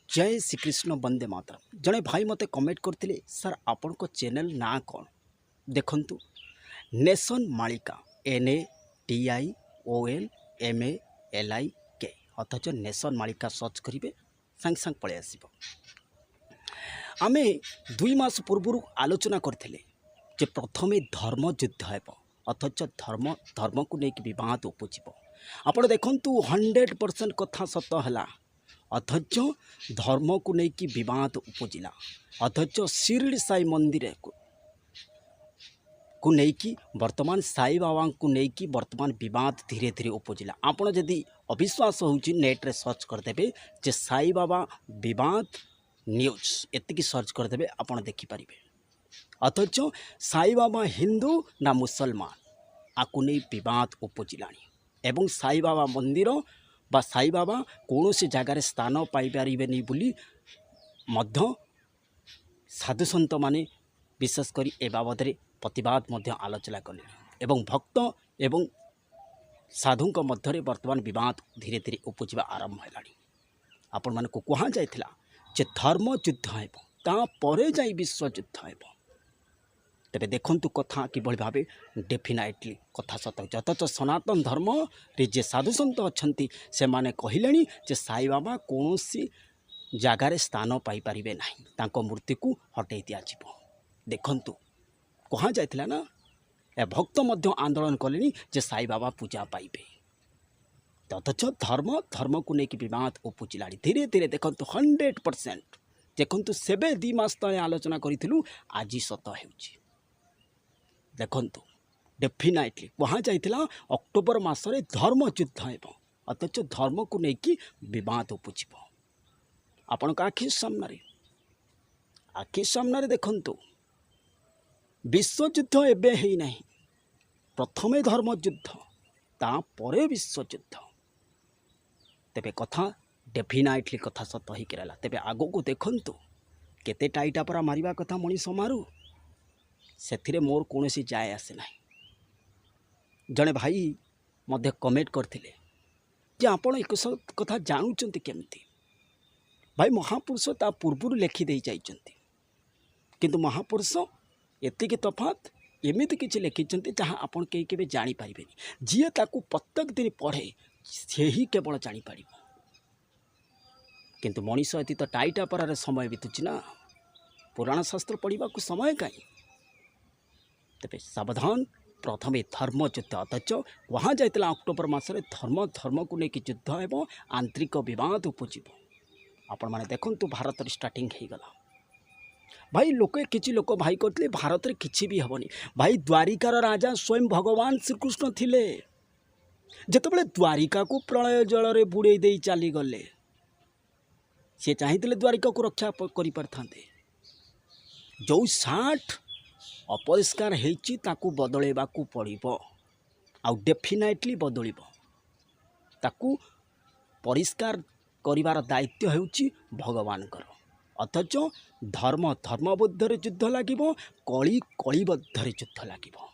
जय श्रीकृष्ण वंदे मातरम। जड़े भाई मते कमेंट करते सर आपण चैनल ना कौन देखु नेशन मालिका NATIONMALIK अथच नेशन मालिका सर्च करेंगे सांगे सांगे पलि आस। आम 2 मास पूर्व आलोचना करथिले जे प्रथमे धर्म युद्ध हेब अथच धर्म को लेकिन बद उपजीव। आपण देखु 100% कथा सत है अथच धर्म को लेकिन बद उपजिला अथच शिरडी साई मंदिर को लेकिन वर्तमान साई बाबा को लेकिन वर्तमान बद धीरे धीरे उपजिला। आपड़ जदि अविश्वास होउची नेट्रे सर्च करदे जे साई बाबा बद न्यूज एतिकी सर्च करदे आपड़ देखिपारे। अथच साई बाबा हिंदू ना मुसलमान आकु नहीं बद उपजिला एवं साई बाबा मंदिर बा साई बाबा कौन सी जगार स्थान पाइपारे बोली मध्य साधु सन्त माने विशेषकर ए बाबद प्रतिवाद आलोचना कले एवं भक्त एवं साधु मध्य वर्तमान बद धीरे धीरे उपजिवा आरंभ है। आपण मान को कह जाइथिला जे धर्म युद्ध हेब तापर जाई विश्व युद्ध हेब। तेरे देखंतु कथा किभली भावे डेफिनेटली कथा सत अथच सनातन धर्म रे जे साधु सन्त अछंती से माने कहिलेनी जे साई बाबा कौन सी जगार स्थान पाइपारे ना तांको मूर्ति को हटै दिया जिवो। देखंतु कहा जाइथिला ना ए भक्त मध्य आंदोलन कलेनी जे साई बाबा पूजा पाइबे अथच धर्म को लेकिन बद उपजिला धीरे धीरे। देखंतु 100% देखंतु सेबे 2 मास तले आलोचना करिथिलु आज सत हेउची। देखंतु डेफिनेटली कहा जाइथिला अक्टोबर मासरे धर्म युद्ध हेब अथच धर्म को लेकिन बद उपजिव। आपण आखि सामने देखंतु विश्व युद्ध एबे है नहीं, प्रथमे धर्म युद्ध तापरे विश्व युद्ध। तेबे कथा डेफिनेटली कथा सत ही केला। तेबे आगो को देखंतु केते टाइटा परा मारिबा कथा मनीष मारू से मोर कौन सी जाए आसे ना। जड़े भाई मध्य कमेंट करते जे आपण एक कथा जानुचंती केमती भाई महापुरुष ता पूर्व लिखि दे जाइचंती किंतु महापुरुष एतिकी तफात एमिति किछि लिखिचंती जहाँ आपण कहीं केबे जानि पारिबेनी। जिए ताकू प्रत्येक दिन पढ़े से ही केवल जानि पारिबो किंतु मनीष एति तो टाइटा परार समय बीतुची ना, पुराण शास्त्र पढ़ा को समय कहीं। तेरे सावधान प्रथमे धर्म युद्ध अथच वहाँ जाइला अक्टोबर मासरे धर्म को लेकिन युद्ध हेब आंतरिक बद उपजीव। आपण माने देखंतु भारत स्टार्टिंग हो गला भाई लोके किछि लोक भाई कहते भारत में किछि भी हेबनी। भाई द्वारिकार राजा स्वयं भगवान श्रीकृष्ण थिले जेतेबेले द्वारिका को प्रलय जल रे बुड़े दे चली गले सी चाहिए द्वारिका को रक्षा करि पारथांते। जो 60 अपरिष्कार हेची ताकू बदलेबा को पड़िबो आ डेफिनेटली बदलिबो। ताकू परिष्कार करिवार दायित्व हेउची भगवानकर। अथच धर्म बुद्धरे युद्ध लागिबो कली कलिबद्धरे युद्ध लागिबो।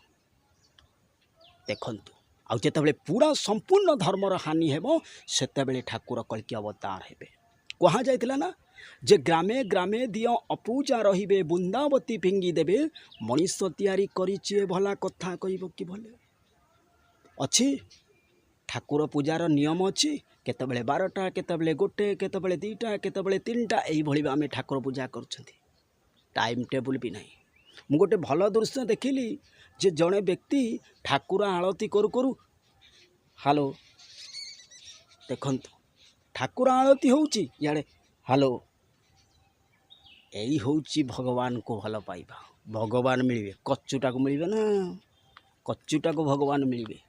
देखंतु आ जेतेबेले पूरा संपूर्ण धर्मर हानि हेबो सेतेबेले ठाकुर कल्कि अवतार हेबे। कहा जाइतिला ना जे ग्रामे ग्रामे दियो अपूजा रहिबे बृंदावती फिंगी देबे मनीष तैयारी करिचे भला कथा कहबो कि भले अछि। ठाकुर पूजार नियम अच्छी केतबेले 12टा केतबेले 1 केतबेले 2टा केतबेले 3टा एई भली आमे ठाकुर पूजा करछंती। टाइम टेबुल भी नहीं। मु गोटे भल दृश्य देखिली जे जड़े व्यक्ति ठाकुर आलती करू करू हालो देखंतु ठाकुर आलती होउची याडे हालो एई होउची भगवान को भल पाइबा। भगवान मिलिबे कच्चुटा को मिलिबे ना, कच्चुटा को भगवान मिलिबे।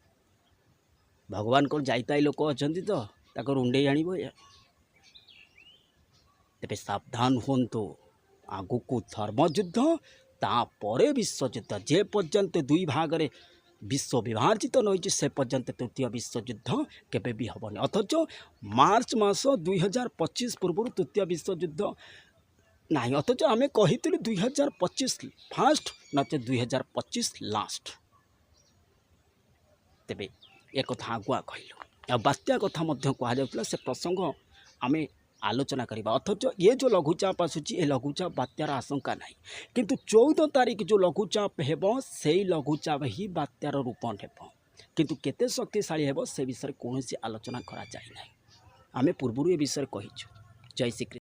भगवान को जाइताई लोक अच्छा तो ताको रुंडे जानिबो। तेरे सावधान हुंतु आगु को धर्म युद्ध तापरे विश्व युद्ध। जे पर्यंत 2 भाग रे विश्व विभाजित नई से पर्यंत तृतीय विश्व युद्ध केबे भी हबनी। अथच मार्च मास 2025 पूर्व तृतीय विश्व युद्ध नहीं। अथच आमे कहितलु 2025 फास्ट नचे 2025 लास्ट। तेबे एक कथा आगुआ कहलु आ बात्या कथा मध्य कह से प्रसंग आमे आलोचना करवा। अथच ये जो लघुचाप आसूची ए लघुचाप बात्यार आशंका नहीं, किंतु 14 तारिख जो लघुचाप हेब से लघुचाप ही बात्यार रूप नेब, किंतु केते शक्तिशाली हेब से विषय कौन आलोचना करा जाए ना। आमे पूर्व ए विषय कहीछु। जय श्री कृष्ण।